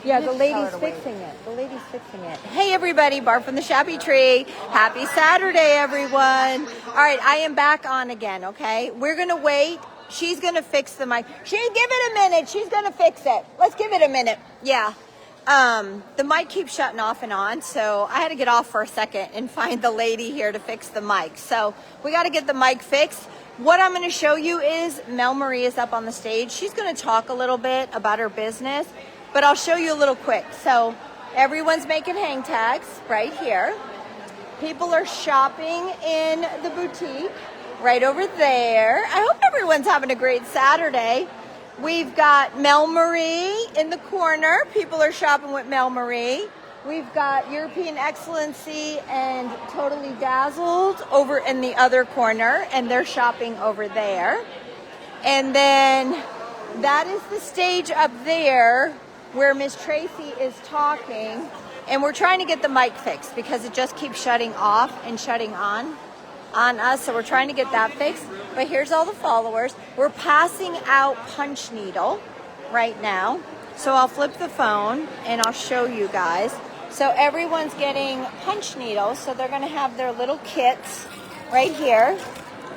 Yeah, the lady's fixing it. The lady's fixing it. Hey, everybody. Barb from the Shabby Tree. Happy Saturday, everyone. All right, I am back on again, okay? We're going to wait. She's going to fix the mic. Give it a minute. She's going to fix it. Let's give it a minute. Yeah. The mic keeps shutting off and on, so I had to get off for a second and find the lady here to fix the mic. So we got to get the mic fixed. What I'm going to show you is Mel Marie is up on the stage. She's going to talk a little bit about her business, but I'll show you a little quick. So everyone's making hang tags right here. People are shopping in the boutique right over there. I hope everyone's having a great Saturday. We've got Mel Marie in the corner. People are shopping with Mel Marie. We've got European Excellency and Totally Dazzled over in the other corner, and they're shopping over there. And then that is the stage up there where Miss Tracy is talking, and we're trying to get the mic fixed because it just keeps shutting off and shutting on us, so we're trying to get that fixed. But here's all the followers. We're passing out punch needle right now, so I'll flip the phone and I'll show you guys. So everyone's getting punch needles, so they're going to have their little kits right here,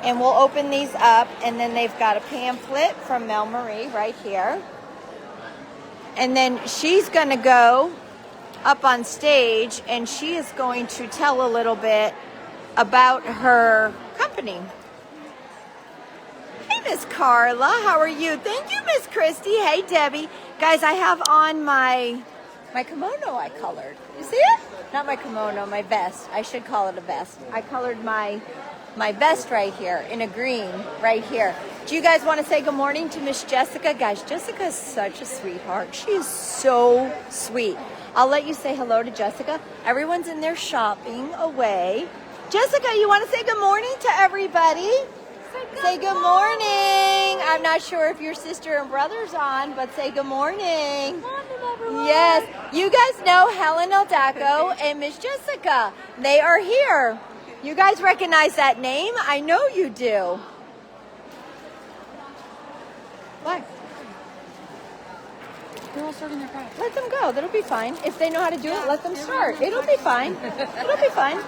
and we'll open these up, and then they've got a pamphlet from Mel Marie right here, and then she's going to go up on stage and she is going to tell a little bit about her company. Hey, Miss Carla, how are you? Thank you, Miss Christy. Hey, Debbie. Guys, I have on my kimono I colored. You see it? Not my kimono, my vest. I should call it a vest. I colored my vest right here in a green right here. Do you guys want to say good morning to Miss Jessica? Guys, Jessica is such a sweetheart. She is so sweet. I'll let you say hello to Jessica. Everyone's in there shopping away. Jessica, you want to say good morning to everybody? Say good morning. I'm not sure if your sister and brother's on, but say good morning. Good morning, everyone. Yes. You guys know Helen Eldaco and Miss Jessica. They are here. You guys recognize that name? I know you do. What? They're all starting their craft. Let them go. That'll be fine. If they know how to do it, let them start. It'll be fine. It'll be fine.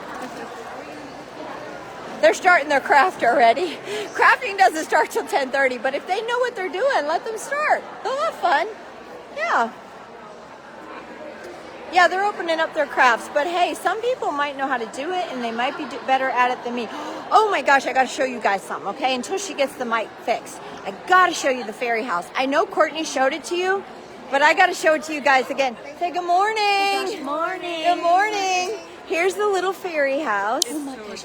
They're starting their craft already. Crafting doesn't start till 10:30, but if they know what they're doing, let them start. They'll have fun. Yeah. Yeah, they're opening up their crafts. But hey, some people might know how to do it, and they might be better at it than me. Oh my gosh, I got to show you guys something, okay? Until she gets the mic fixed. I got to show you the fairy house. I know Courtney showed it to you, but I got to show it to you guys again. Say good morning. Good morning. Good morning. Here's the little fairy house. Oh my gosh,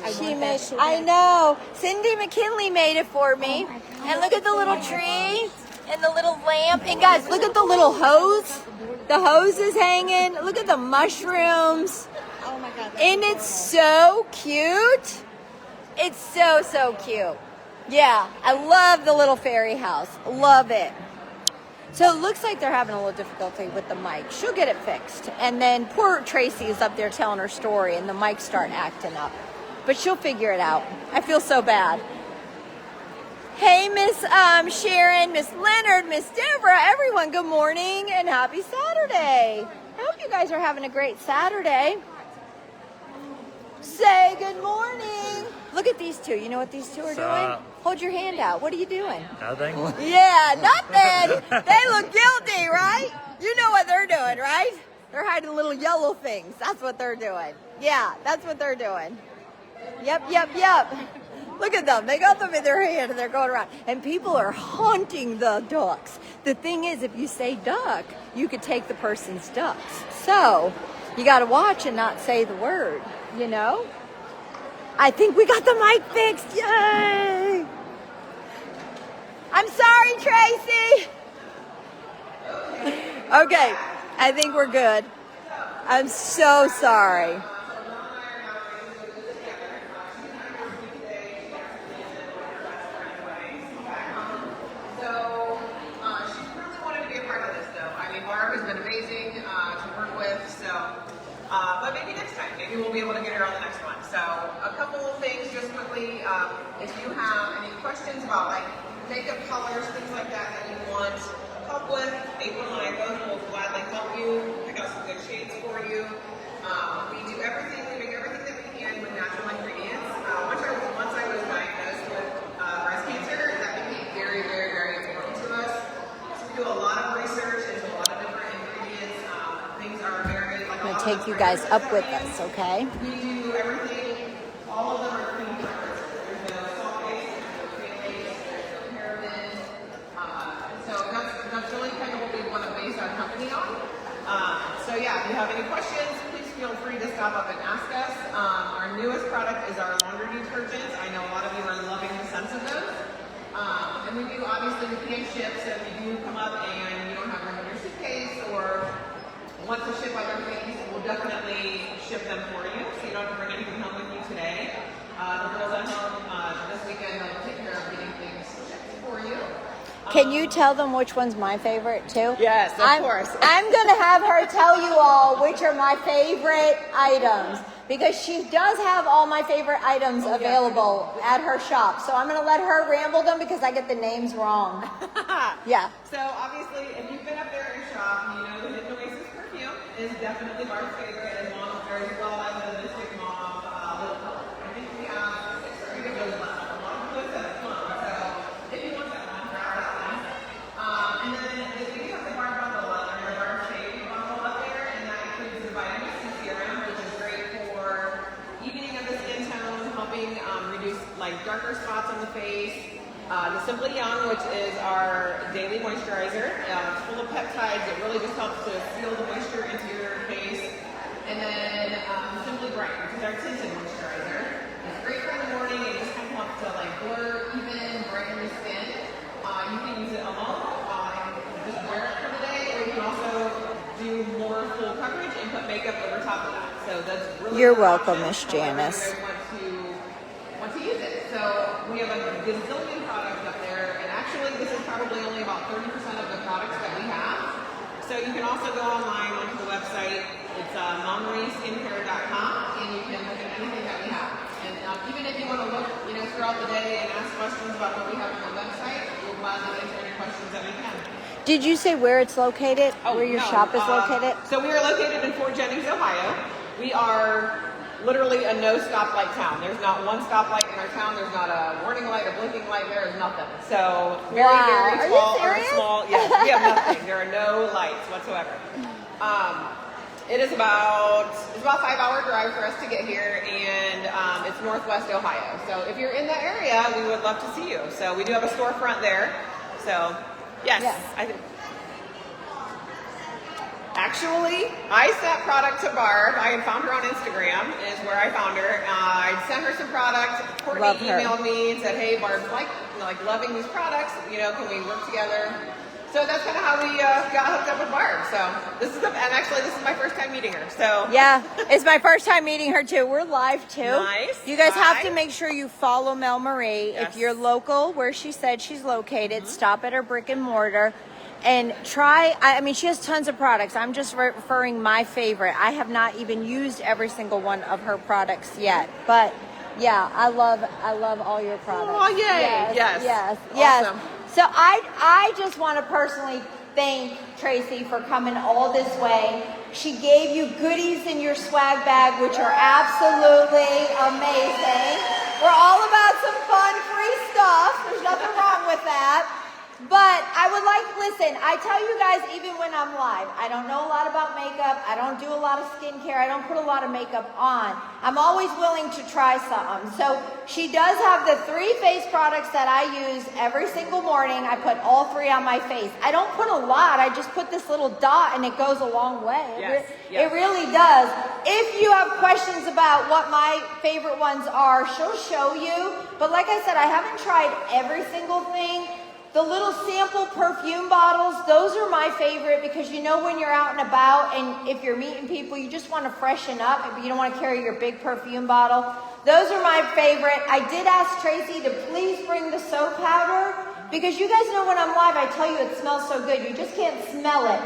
I know. Cindy McKinley made it for me. And look at the little tree and the little lamp. And guys, look at the little hose. The hose is hanging. Look at the mushrooms. Oh my God. And it's so cute. It's so cute. Yeah, I love the little fairy house. Love it. So it looks like they're having a little difficulty with the mic. She'll get it fixed. And then poor Tracy is up there telling her story and the mics start acting up. But she'll figure it out. I feel so bad. Hey, Miss Sharon, Miss Leonard, Miss Deborah, everyone, good morning and happy Saturday. I hope you guys are having a great Saturday. Say good morning. Look at these two. You know what these two are doing? Hold your hand out. What are you doing? Nothing. Yeah, nothing. They look guilty, right? You know what they're doing, right? They're hiding little yellow things. That's what they're doing. Yeah, that's what they're doing. Yep. Look at them. They got them in their hand and they're going around. And people are haunting the ducks. The thing is, if you say duck, you could take the person's ducks. So you got to watch and not say the word, you know? I think we got the mic fixed. Yay! I'm sorry, Tracy. Okay, I think we're good. I'm so sorry. So she really wanted to be a part of this, though. I mean, Barb has been amazing to work with. So, but maybe next time, maybe we'll be able to get her on the next one. So, a couple of things just quickly. If you have any questions about like makeup colors, things like that that you want, call help with. April and I both will gladly help you, pick out some good shades for you. We do everything, we make everything that we can with natural ingredients. Once I was diagnosed with breast cancer, that became very, very, very important to us. So we do a lot of research into a lot of different ingredients. Things are very, like, I'm going to take you guys up with us, okay? we do everything, all of them are clean preferences. There's no sulfates, there's no phthalates, there's no parabens. So that's really kind of what we want to base our company on. So yeah, if you have any questions, please feel free to stop up and ask us. Our newest product is our laundry detergents. I know a lot of you are loving the scents of those. And we do, obviously, we can ship, so if you do come up and you don't have room in your suitcase or want to ship other things, we'll definitely ship them for you, so you don't have to bring anything home with you today. The girls at home this weekend will take care of getting things shipped for you. Can you tell them which one's my favorite too? Yes, of course. I'm going to have her tell you all which are my favorite items because she does have all my favorite items available at her shop. So I'm going to let her ramble them because I get the names wrong. Yeah. So obviously, if you've been up there in shop, you know the Hidden Oasis perfume is definitely our favorite, as well as the Mystic Mauve lip color. I think we have 6 or 8 of those left. A lot of those have come. So if you want that one, grab that one. And then we have the Bar Bundle up there, the Bar Shade Bundle up there, and that includes the vitamin C serum, which is great for evening of the skin tone, helping reduce like darker spots on the face. The Simply Young, which is our daily moisturizer. It's full of peptides. It really just helps to seal the moisture into your face. And then Simply Bright, which is our tinted moisturizer. It's great for in the morning. It just kind of helps to like blur, even brighten the skin. You can use it alone and just wear it for the day, or you can also do more full coverage and put makeup over top of that. So that's really You're welcome, Miss Janice. Want to use it. So we have a gazillion products up there, and actually this is probably only about 30% of the products that we have. So you can also go online onto the website. It's mommarieskincare.com, and you can look at anything that we have. And even if you want to look, throughout the day and ask questions about what we have on the website, we'll gladly answer any questions that we can. Did you say where it's located? Where your shop is located? So we are located in Fort Jennings, Ohio. We are literally a no stoplight town. There's not one stoplight in our town. There's not a warning light, a blinking light. There is nothing. So very, Wow. very tall or small. Yes, we have nothing. There are no lights whatsoever. It's about 5-hour drive for us to get here, and it's Northwest Ohio. So if you're in the area, we would love to see you. So we do have a storefront there. So yes. I think. Actually, I sent product to Barb. I found her on Instagram, is where I found her. I sent her some product. Courtney emailed me and said, hey, Barb's like loving these products. Can we work together? So that's kind of how we got hooked up with Barb. So this is my first time meeting her. So yeah, it's my first time meeting her too. We're live too. Nice. You guys have to make sure you follow Mel Marie. Yes. If you're local, where she said she's located, stop at her brick and mortar. And try, she has tons of products. I'm just referring my favorite. I have not even used every single one of her products yet. But yeah, I love all your products. Oh, yay. Yes. Awesome. So I just want to personally thank Tracy for coming all this way. She gave you goodies in your swag bag, which are absolutely amazing. We're all about some fun, free stuff. There's nothing wrong with that. But I would listen, I tell you guys, even when I'm live, I don't know a lot about makeup. I don't do a lot of skincare. I don't put a lot of makeup on. I'm always willing to try something. So she does have the 3 face products that I use every single morning. I put all 3 on my face. I don't put a lot. I just put this little dot and it goes a long way. Yes. It really does. If you have questions about what my favorite ones are, she'll show you. But like I said, I haven't tried every single thing. The little sample perfume bottles, those are my favorite because when you're out and about and if you're meeting people, you just want to freshen up, but you don't want to carry your big perfume bottle. Those are my favorite. I did ask Tracy to please bring the soap powder because you guys know when I'm live, I tell you it smells so good. You just can't smell it.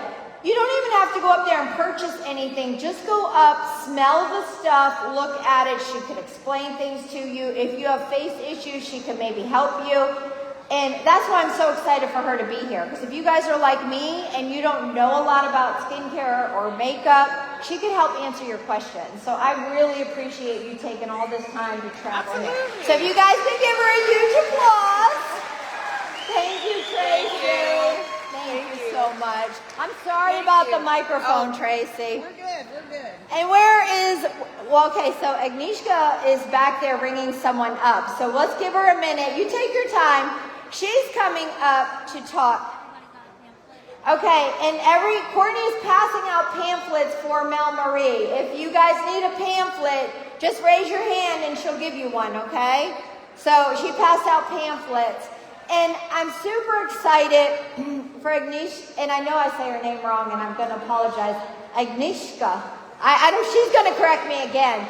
You don't even have to go up there and purchase anything. Just go up, smell the stuff, look at it. She could explain things to you. If you have face issues, she can maybe help you. And that's why I'm so excited for her to be here. Because if you guys are like me and you don't know a lot about skincare or makeup, she could help answer your questions. So I really appreciate you taking all this time to travel here. So if you guys could give her a huge applause. Thank you, Tracy. Thank you so much. I'm sorry about the microphone, Tracy. We're good. We're good. And where is, well, okay, so Agnieszka is back there ringing someone up. So let's give her a minute. You take your time. She's coming up to talk. Okay, and Courtney's passing out pamphlets for Mel Marie. If you guys need a pamphlet, just raise your hand and she'll give you one, okay? So she passed out pamphlets. And I'm super excited for Agnieszka, and I know I say her name wrong and I'm going to apologize. Agnieszka. I know she's going to correct me again.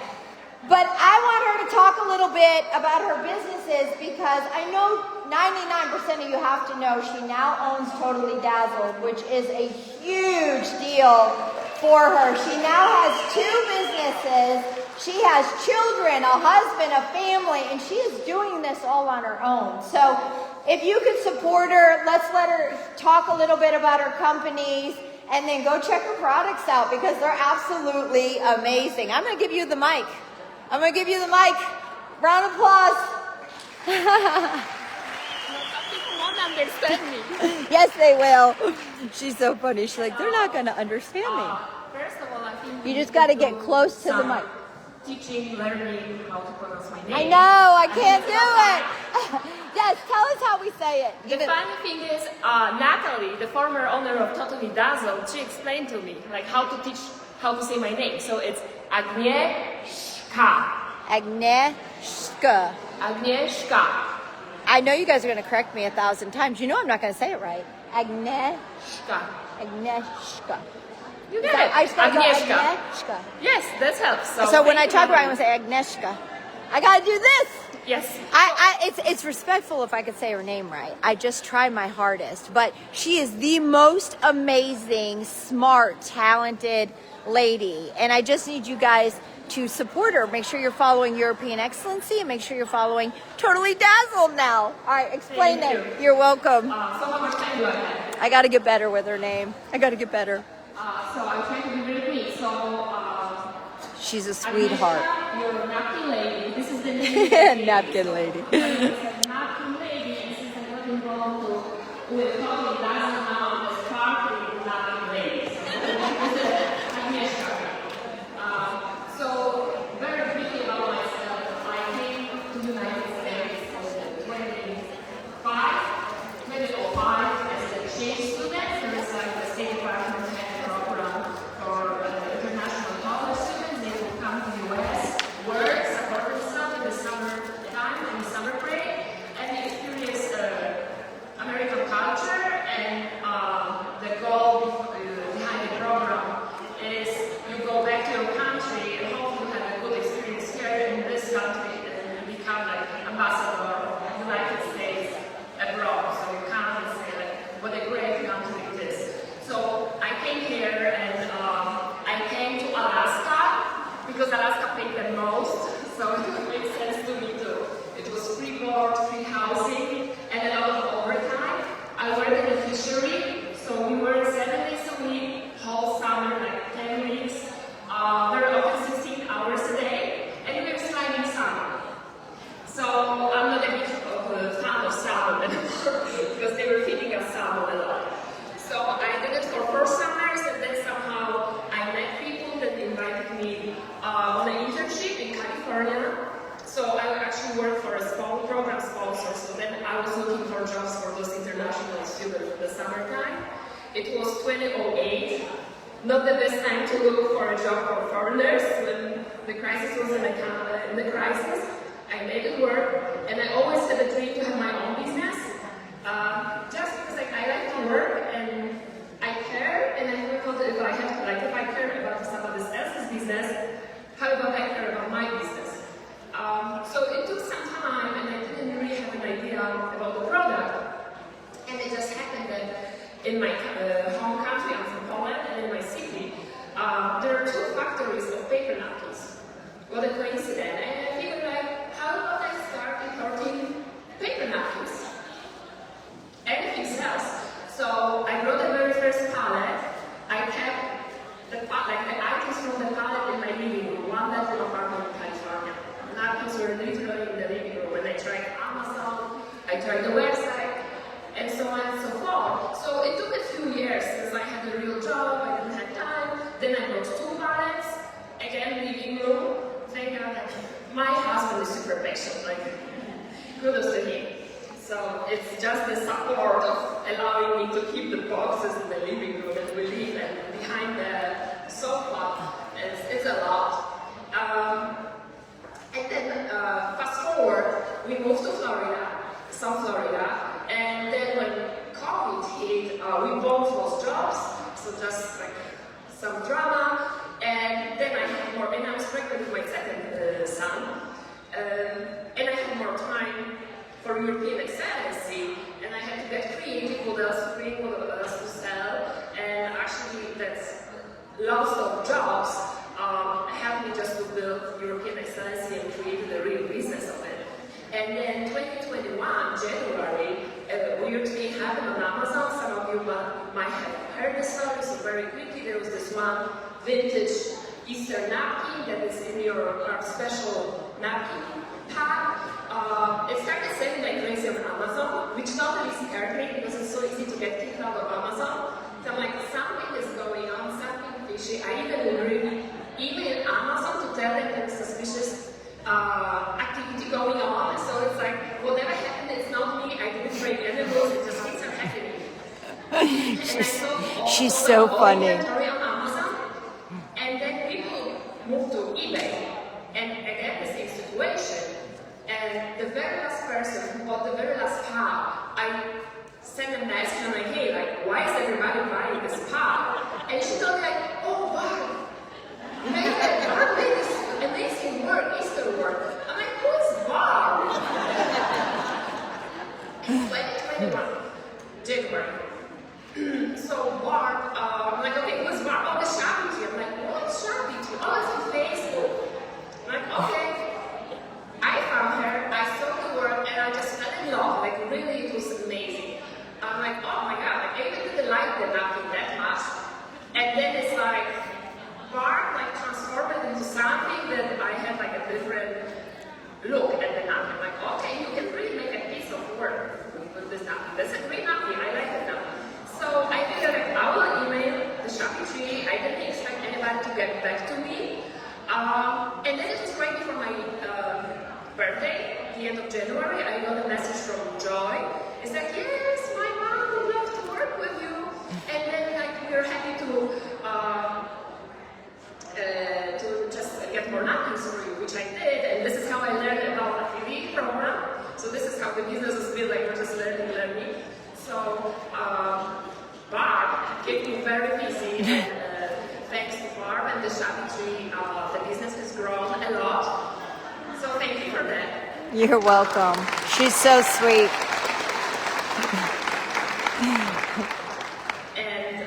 But I want her to talk a little bit about her businesses because I know 99% of you have to know she now owns Totally Dazzled, which is a huge deal for her. She now has 2 businesses. She has children, a husband, a family, and she is doing this all on her own. So if you could support her, let's let her talk a little bit about her companies and then go check her products out because they're absolutely amazing. I'm going to give you the mic. Round of applause. Some people won't understand me. Yes, they will. She's so funny. She's like, they're not going to understand me. First of all, I think You just got to get close to the mic. teaching, learning how to pronounce my name. I know, I can't do it. Yes, tell us how we say it. The funny thing is, Natalie, the former owner of Totally Dazzled, she explained to me like how to say my name. So it's Agnieszka. Agnieszka. Agnieszka. I know you guys are going to correct me 1,000 times. You know I'm not going to say it right. Agnieszka. You get it. I just gotta go Agnieszka. Agnieszka. Yes, that helps. So when I thank you, talk about it, I'm Natalie. going to say Agnieszka. I got to do this. Yes. It's respectful if I could say her name right. I just try my hardest. But she is the most amazing, smart, talented lady. And I just need you guys to support her. Make sure you're following European Excellency and make sure you're following Totally Dazzled now. All right, explain Thank that. you. You're welcome. So how much time do I have? I got to get better with her name. I got to get better. So I'm trying to be really quick. So, She's a sweetheart. Agnieszka, you're a napkin lady. This is the name. Napkin lady. It's a napkin lady, and since I got involved with Totally Dazzled now, I'm the sparkling napkin lady. Agnieszka. So, very quickly about myself, I came to the United States in 2005 as an exchange student. There was like the State Department had a program for international college students. They will come to the U.S., work, support themselves in the summer time, in the summer break, and they experience American culture. And the goal behind the program is you go back to your country and hopefully have a good experience here in this country and become like ambassador of the United States abroad. So you come and say like what a great country it is. So I came here and I came to Alaska because Alaska paid the most, so it made sense to me too. It was free board, free housing, and a lot of overtime. I worked in the fishery, so we worked 7 days a week, whole summer, like 10 weeks. Very often 16 hours a day, and we were sliding salmon. So I'm not a big fan of salmon anymore because they were feeding us salmon a lot. So I did it for 4 summers, and then somehow I met people that invited me on an internship in California. So I actually worked for a small program sponsor. So then I was looking for jobs for those international students in the summertime. It was 2008. Not the best time to look for a job for foreigners when the crisis was in the crisis. I made it work, and I always had a dream to have my own business. Just because I like to work and I care, and I thought if I care about somebody else's business, how about I care about my business? So it took some time, and I didn't really have an idea about the product. And it just happened that in my home country, I'm from Poland, and in my city, there are 2 factories of paper napkins. What a coincidence. And I figured like, how about I start importing paper napkins? I tried the website, and so on and so forth. So it took a few years because I had a real job, I didn't have time. Then I bought 2 parents, again living room. Thank God, my husband is super patient, like kudos to him. So it's just the support of allowing me to keep the boxes in the living room and we live and behind the sofa. It's a lot. And then fast forward, we moved to Florida, South Florida, and then when COVID hit, we both lost jobs, so just like some drama, and then I had more, and I was pregnant with my second son, and I had more time for European excellency, and I had to get creative, what else to sell, and actually that's lots of jobs helped me just to build European excellency and create the real business of it. And then 2021, January, weird thing happened on Amazon. Some of you might have heard the story, so very quickly there was this one vintage Easter napkin that is in your special napkin pack. It started selling like crazy on Amazon, which totally scared me because it's so easy to get kicked out of Amazon. So I'm like, something is going on, something fishy. I even really emailed Amazon to tell them there's suspicious activity going on. So it's like, whatever happened, it's not me. I didn't break animals, it just things are happening. She's so funny. On Amazon, and then people moved to eBay, and again the same situation. And the very last person who bought the very last pack, I sent a message and I'm like, hey, like, why is everybody buying this pack? And she told me like, oh wow, Barb made this amazing work, Easter work. I'm like, who is Barb? 2021, January. So Barb, I'm like, okay, who's Barb? Oh, the Shabby tree. I'm like, what's Shabby tree? Oh, it's on Facebook. I'm like, okay. I found her, I saw the work, and I just fell in love. Like, really, it was amazing. I'm like, oh my god, like, I even didn't like the napkin that much. And then it's like, Barb, like, transformed it into something that I had, like, a different look at the napkin. Like, okay, you can really make a piece of work with this napkin. That's a great napkin, I like it now. So I figured, like, I will email the Shabby tree. I didn't expect anybody to get back to me. And then it was right before my birthday, the end of January, I got a message from Joy. It's like, yes, my mom would love to work with you. And then like we're happy to just get more napkins for you, which I did. And this is how I learned about affiliate program. So this is how the business is built, like we're just learning. So Barb kept me very busy. And, thanks to Barb and the Shabby tree, the business has grown a lot. So thank you for that. You're welcome. She's so sweet. And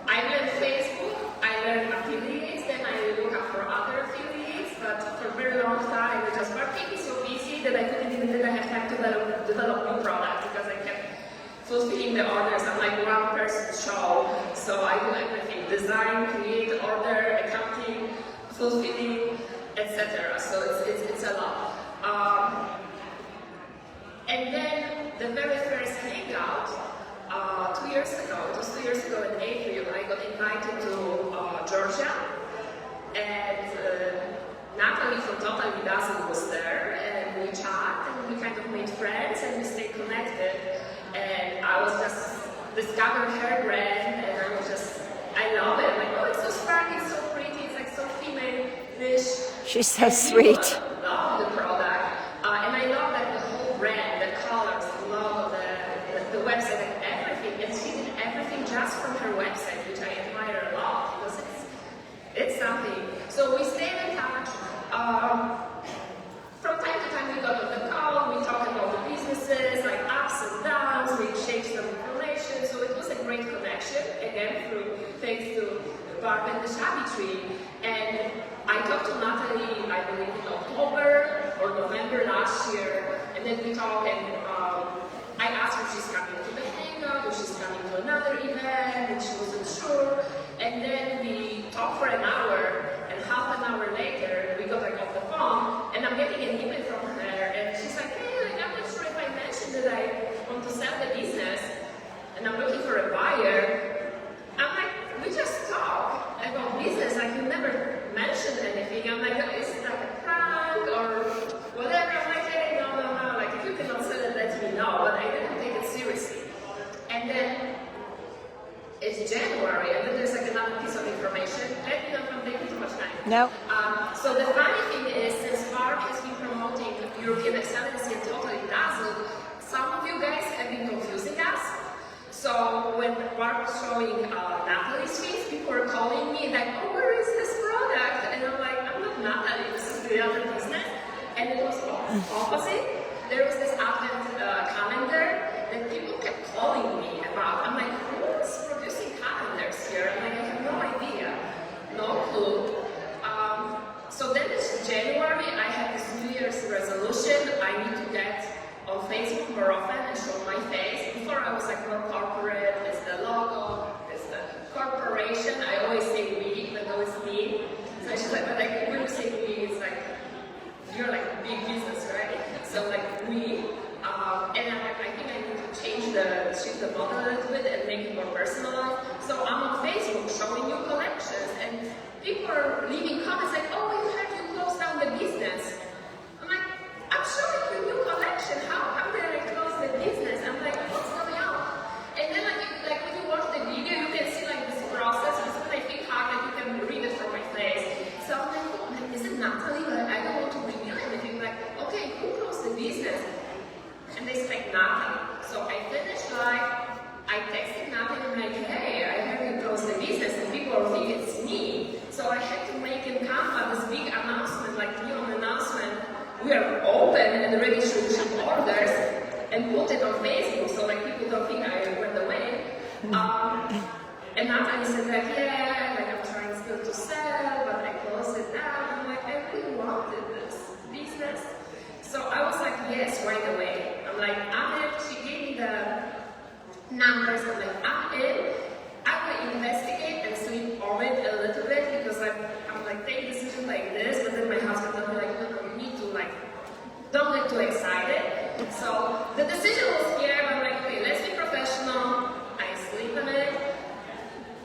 I learned Facebook, I learned affiliates, then I look up for other affiliates, but for a very long time I just got really so busy that I didn't have time to develop new products because I kept fulfilling the orders. I'm like one person show, so I do everything: design, create, order, accounting, fulfilling, etc. So it's a lot. And then the very first hangout, 2 years ago, it was 2 years ago in April, I got invited to Georgia, and Natalie from Totally Doesn't was there, and we chat, and we kind of made friends, and we stayed connected, and I was just discovering her brand, and I was just, I love it. I'm like, oh, it's so sparkly, so pretty, it's like so female-ish. She's so sweet. I love the product, and I love that the whole brand, the colors, the logo, the website, and everything. And she did everything just from her website, which I admire a lot because it's something. So we stayed in touch. From time to time, we got on the call. We talked about the businesses, like ups and downs. We exchanged some information. So it was a great connection. Again, thanks to Barb and the Shabby tree. And I talked to Natalie, I believe in October or November last year, and then we talked, and I asked her if she's coming to the hangout, or she's coming to another event, and she wasn't sure. And then we talked for an hour, and half an hour later, we got like off the phone, and I'm getting an email from her, and she's like, hey, I'm not sure if I mentioned that I want to sell the business and I'm looking for a buyer. I'm like, we just talk about business, like you never mentioned anything. I'm like, is it like a prank or whatever? I'm like, hey, no, like if you cannot sell it, let me know, but I didn't take it seriously. And then it's January, and then there's like another piece of information. Let me know if I'm taking too much time. No. So the funny thing is, since Barb has been promoting European Excellency and totally dazzled, some of you guys have been confusing us. So when Barb was showing Natalie's face, people were calling me like, oh, where is this product? And I'm like, I'm not Natalie, this is the other business. And it was opposite. There was this advent calendar that people kept calling me about. I'm like, who is producing calendars here? I'm like, I have no idea, no clue. So then it's January, I had this New Year's resolution. I need to get on Facebook more often and show my face. Before I was like more corporate, it's the logo, it's the corporation. I always say we, even though it's me. So she's like, but like when you say we, it's like, you're like big business, right? So like we, and I'm like, I think I need to shift the model a little bit and make it more personalized. So I'm on Facebook showing you collections, and people are leaving comments like, oh, you have to close down the business. I'm like, I'm showing you new collection. How did I close the business? I'm like, what's going on? And then like when you watch the video, you can see like this process. It's when I think hard, like you can read it from my face. So I'm like, oh, is it Natalie? But I don't want to reveal anything. Like, okay, who closed the business? And they say nothing. So I finished live. I texted Natalie and I'm like, hey, I heard you close the business, and people are thinking it's me. So I had to make in Canva this big announcement, like neon announcement. We are open and ready to ship orders, and put it on Facebook so like people don't think I went away. And Natalie said like, yeah, like I'm trying still to sell, but I closed it down. I'm like, I really wanted this business. So I was like, yes, right away. I'm like, I'm in. She gave me the numbers. I'm like, I'm in. I will investigate and sleep on it a little bit because I'm like, take a decision like this, but then my husband will be like, no, you need to like, don't get too excited. So the decision was here. I'm like, okay, let's be professional. I sleep on it.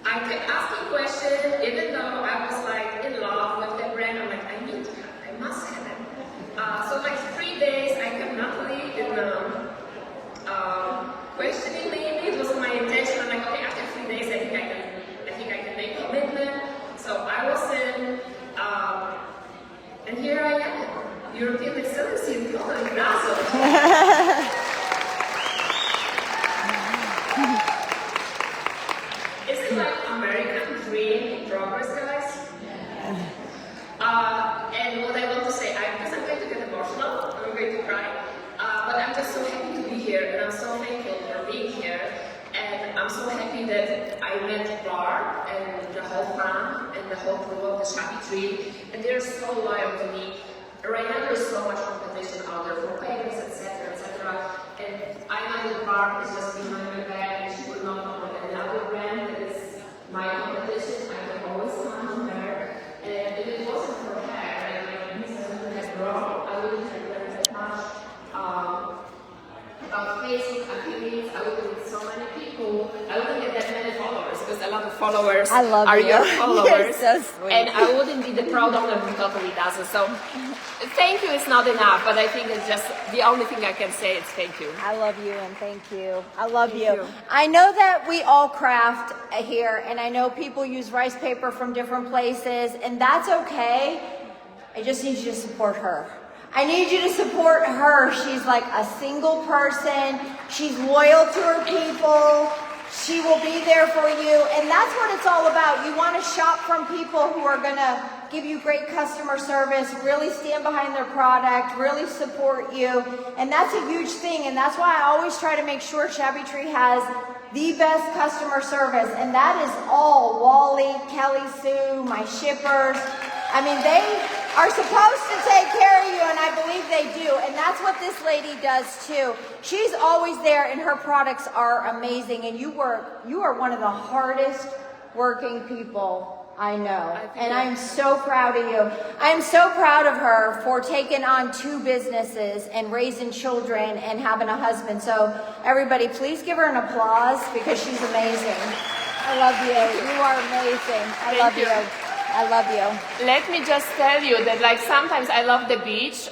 I kept asking questions, even though I was like in love with the brand. I'm like, I need to have it. I must have it. So like 3 days, I kept Natalie in questioning me. It was my intention. I'm like, okay, after 3 days, I think I can make a commitment. So I was in, and here I am, European Excellency in totally dazzled. Is it like American dream in progress, guys? And what I want to say, because I'm going to get emotional, I'm going to cry, but I'm just so happy to be here, and I'm so thankful for being here, and I'm so happy that I met Barb and the whole fam and the whole crew of the Shabby Tree, and they're so loyal to me. Right now there's so much competition out there for papers, etc., etc., and I know that Barb is just behind my back, and she would not know another brand that is my competition. I can always count on her, and if it wasn't for her, and my business wouldn't have grown, I wouldn't have learned that much about Facebook affiliates. I wouldn't meet so many people. I wouldn't get that many followers because a lot of followers are you. your followers. You're so sweet. And I wouldn't be the proud owner who totally doesn't. So thank you is not enough, but I think it's just the only thing I can say is thank you. I love you and thank you. I love Thank you. you. I know that we all craft here, and I know people use rice paper from different places, and that's okay. I just need you to support her. I need you to support her. She's like a single person. She's loyal to her people. She will be there for you. And that's what it's all about. You want to shop from people who are going to give you great customer service, really stand behind their product, really support you. And that's a huge thing. And that's why I always try to make sure Shabby Tree has the best customer service. And that is all Wally, Kelly Sue, my shippers. I mean, they are supposed to take care of you, and I believe they do. And that's what this lady does too. She's always there, and her products are amazing. And you are one of the hardest working people I know. I think And that- I'm so proud of you. I'm so proud of her for taking on 2 businesses and raising children and having a husband. So everybody, please give her an applause because she's amazing. I love you. You are amazing. I love you. I love you. Let me just tell you that like sometimes I love the beach.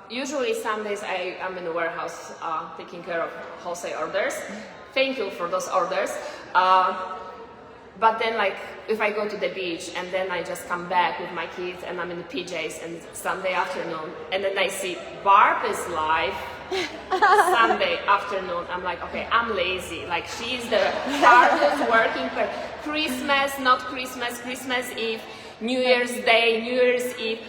Usually Sundays I am in the warehouse taking care of wholesale orders. Thank you for those orders. But then like if I go to the beach and then I just come back with my kids and I'm in the PJs and Sunday afternoon and then I see Barb is live Sunday afternoon, I'm like, okay, I'm lazy. Like she's the hardest working person. Christmas, not Christmas, Christmas Eve, New Year's Day, New Year's Eve.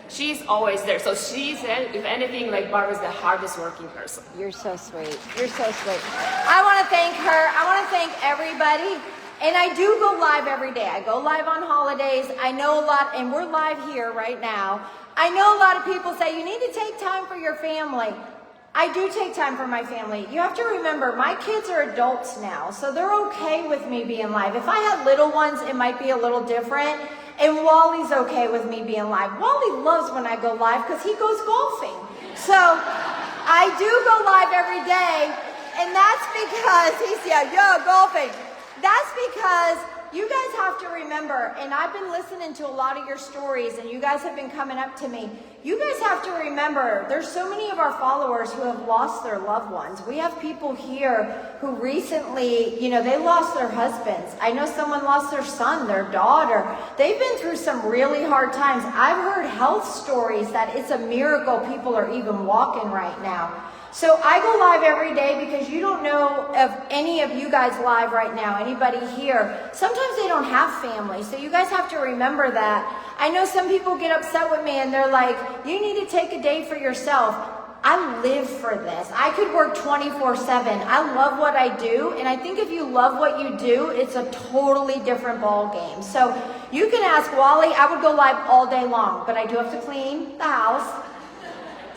She's always there. So she's, if anything, like Barb is the hardest working person. You're so sweet. You're so sweet. I want to thank her. I want to thank everybody. And I do go live every day. I go live on holidays. I know a lot, and we're live here right now. I know a lot of people say you need to take time for your family. I do take time for my family. You have to remember, my kids are adults now, so they're okay with me being live. If I had little ones, it might be a little different. And Wally's okay with me being live. Wally loves when I go live because he goes golfing. So I do go live every day, and that's because he's, golfing. That's because you guys have to remember, and I've been listening to a lot of your stories, and you guys have been coming up to me. You guys have to remember, there's so many of our followers who have lost their loved ones. We have people here who recently, they lost their husbands. I know someone lost their son, their daughter. They've been through some really hard times. I've heard health stories that it's a miracle people are even walking right now. So I go live every day because you don't know of any of you guys live right now, anybody here. Sometimes they don't have family, so you guys have to remember that. I know some people get upset with me and they're like, you need to take a day for yourself. I live for this. I could work 24/7. I love what I do, and I think if you love what you do, it's a totally different ball game. So you can ask Wally, I would go live all day long, but I do have to clean the house.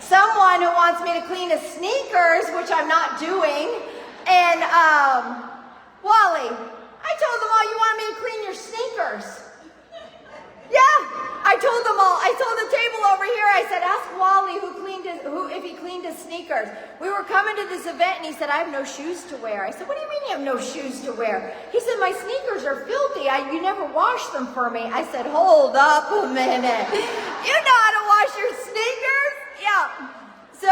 Someone who wants me to clean his sneakers, which I'm not doing. And, Wally, I told them all you wanted me to clean your sneakers. Yeah, I told them all. I told the table over here, I said, ask Wally if he cleaned his sneakers. We were coming to this event and he said, I have no shoes to wear. I said, what do you mean you have no shoes to wear? He said, my sneakers are filthy. You never wash them for me. I said, hold up a minute. You know how to wash your sneakers? Yeah. So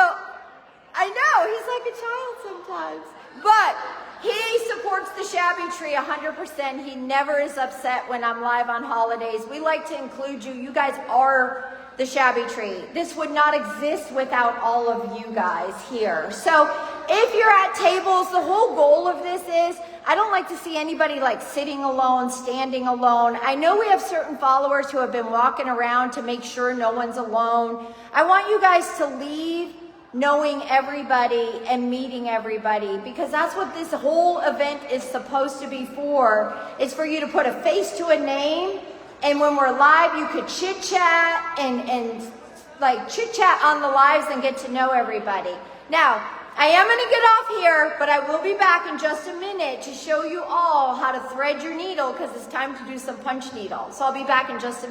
I know he's like a child sometimes, but he supports the Shabby Tree 100%. He never is upset when I'm live on holidays. We like to include you. You guys are the Shabby Tree. This would not exist without all of you guys here. So if you're at tables, the whole goal of this is, I don't like to see anybody like sitting alone, standing alone. I know we have certain followers who have been walking around to make sure no one's alone. I want you guys to leave knowing everybody and meeting everybody, because that's what this whole event is supposed to be for. It's for you to put a face to a name, and when we're live, you could chit chat and like chit chat on the lives and get to know everybody. Now, I am going to get off here, but I will be back in just a minute to show you all how to thread your needle, because it's time to do some punch needle. So I'll be back in just a minute.